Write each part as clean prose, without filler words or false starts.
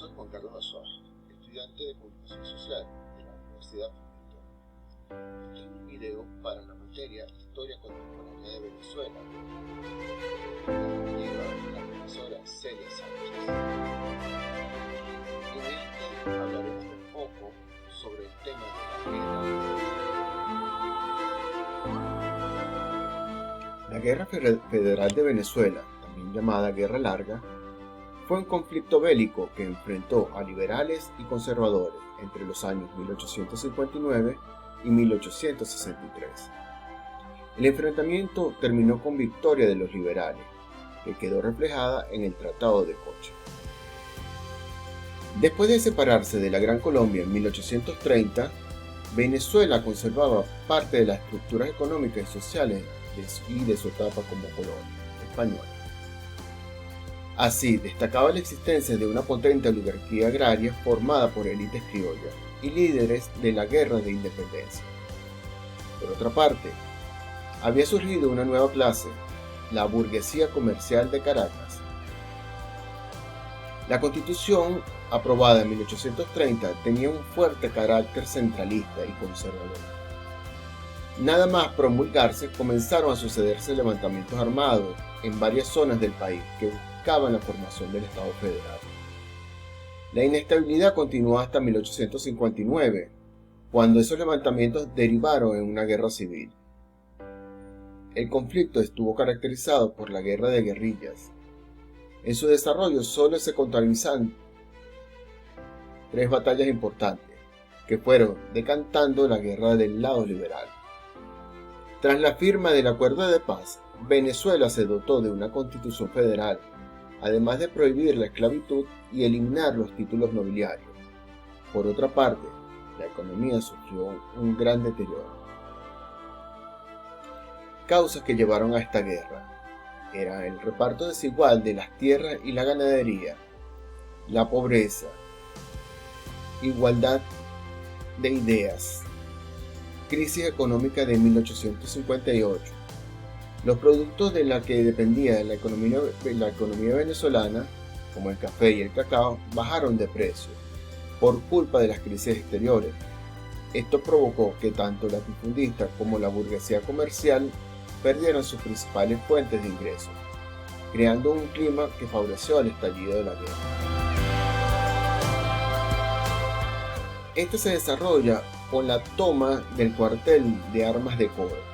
Soy Juan Carlos Azuara, estudiante de Comunicación Social de la Universidad Fructífera. Este es un video para la materia Historia Contemporánea de Venezuela, que lleva la profesora Celia Sánchez. En este hablaremos un poco sobre el tema de la Guerra Federal de Venezuela, también llamada Guerra Larga, fue un conflicto bélico que enfrentó a liberales y conservadores entre los años 1859 y 1863. El enfrentamiento terminó con victoria de los liberales, que quedó reflejada en el Tratado de Coche. Después de separarse de la Gran Colombia en 1830, Venezuela conservaba parte de las estructuras económicas y sociales de su etapa como colonia española. Así, destacaba la existencia de una potente oligarquía agraria formada por élites criollas y líderes de la guerra de independencia. Por otra parte, había surgido una nueva clase, la burguesía comercial de Caracas. La Constitución, aprobada en 1830, tenía un fuerte carácter centralista y conservador. Nada más promulgarse, comenzaron a sucederse levantamientos armados en varias zonas del país que buscaban la formación del Estado federal. La inestabilidad continuó hasta 1859, cuando esos levantamientos derivaron en una guerra civil. El conflicto estuvo caracterizado por la guerra de guerrillas. En su desarrollo solo se contabilizan 3 batallas importantes, que fueron decantando la guerra del lado liberal. Tras la firma del Acuerdo de Paz, Venezuela se dotó de una constitución federal, además de prohibir la esclavitud y eliminar los títulos nobiliarios. Por otra parte, la economía sufrió un gran deterioro. Causas que llevaron a esta guerra eran el reparto desigual de las tierras y la ganadería, la pobreza, igualdad de ideas, crisis económica de 1858. Los productos de la que dependía la economía venezolana, como el café y el cacao, bajaron de precio por culpa de las crisis exteriores. Esto provocó que tanto la latifundistas como la burguesía comercial perdieran sus principales fuentes de ingresos, creando un clima que favoreció el estallido de la guerra. Este se desarrolla con la toma del cuartel de armas de Coro,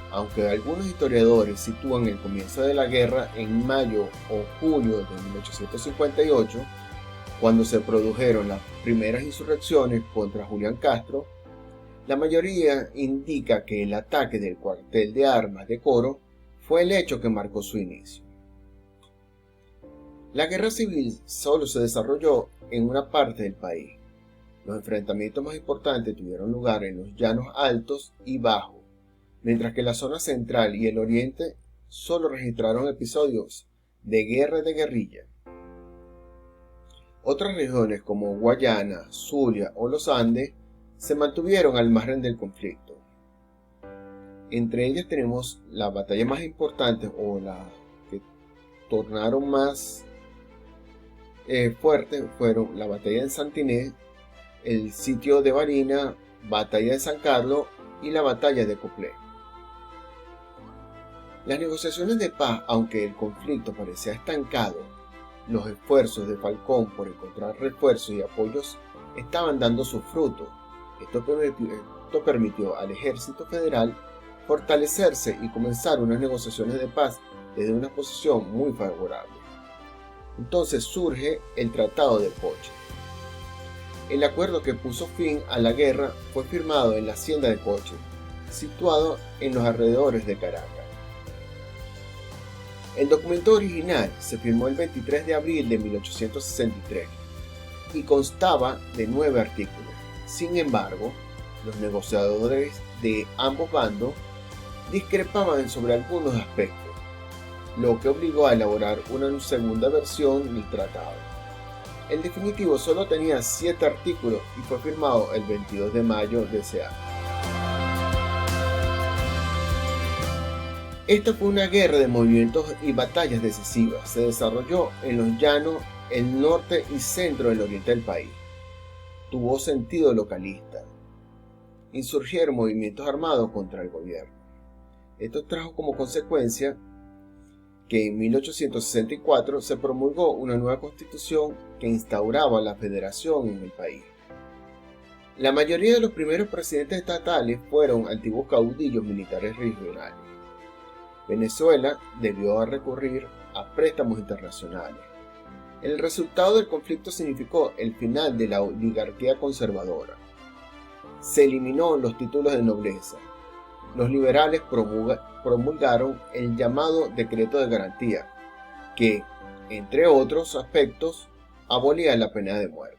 aunque algunos historiadores sitúan el comienzo de la guerra en mayo o junio de 1858, cuando se produjeron las primeras insurrecciones contra Julián Castro. La mayoría indica que el ataque del cuartel de armas de Coro fue el hecho que marcó su inicio. La guerra civil solo se desarrolló en una parte del país. Los enfrentamientos más importantes tuvieron lugar en los llanos altos y bajos, mientras que la zona central y el oriente solo registraron episodios de guerra de guerrilla. Otras regiones como Guayana, Zulia o los Andes se mantuvieron al margen del conflicto. Entre ellas tenemos las batallas más importantes o las que tornaron más fuertes fueron la batalla de Santiné, el sitio de Barinas, batalla de San Carlos y la batalla de Coplé. Las negociaciones de paz, aunque el conflicto parecía estancado, los esfuerzos de Falcón por encontrar refuerzos y apoyos estaban dando sus frutos. Esto permitió al ejército federal fortalecerse y comenzar unas negociaciones de paz desde una posición muy favorable. Entonces surge el Tratado de Coche. El acuerdo que puso fin a la guerra fue firmado en la hacienda de Coche, situado en los alrededores de Caracas. El documento original se firmó el 23 de abril de 1863 y constaba de 9 artículos. Sin embargo, los negociadores de ambos bandos discrepaban sobre algunos aspectos, lo que obligó a elaborar una segunda versión del tratado. El definitivo solo tenía 7 artículos y fue firmado el 22 de mayo de ese año. Esta fue una guerra de movimientos y batallas decisivas. Se desarrolló en los llanos el norte y centro del oriente del país. Tuvo sentido localista. Insurgieron movimientos armados contra el gobierno. Esto trajo como consecuencia que en 1864 se promulgó una nueva constitución que instauraba la federación en el país. La mayoría de los primeros presidentes estatales fueron antiguos caudillos militares regionales. Venezuela debió recurrir a préstamos internacionales. El resultado del conflicto significó el final de la oligarquía conservadora. Se eliminó los títulos de nobleza. Los liberales promulgaron el llamado Decreto de Garantía, que, entre otros aspectos, abolía la pena de muerte.